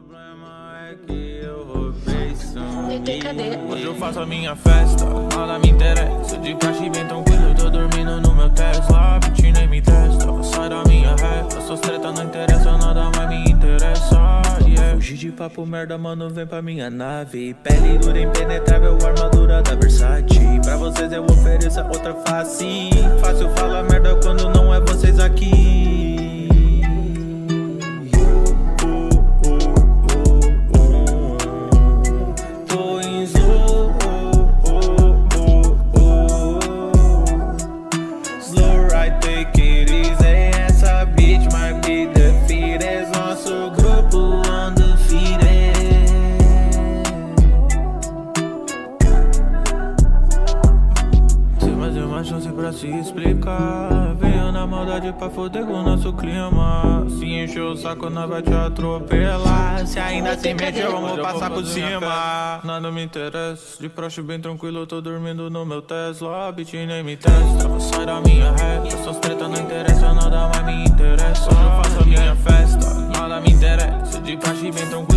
problema é que eu roubei sangue. Cadê? Hoje eu faço a minha festa, nada me interessa. De praxe bem tranquilo, tô dormindo no meu Tesla. Bitch nem me testa, sai da minha reta. Essas treta não interessa, nada mais me interessa, yeah. Fugir de papo merda, mano, vem pra minha nave. Pele dura, impenetrável, armadura da Versace. Pra vocês eu ofereço a outra face. Fácil falar merda quando não é vocês aqui. Chance pra se explicar. Venho na maldade pra foder com o nosso clima. Se encher o saco, nós vai te atropelar. Se ainda se mexer, vamos passar por cima. Nada me interessa, de praxe bem tranquilo, tô dormindo no meu Tesla. Bitch nem me testa, sai da minha reta. Essas treta não interessa, nada mais me interessa. Hoje eu faço a minha festa, nada me interessa. De praxe bem tranquilo,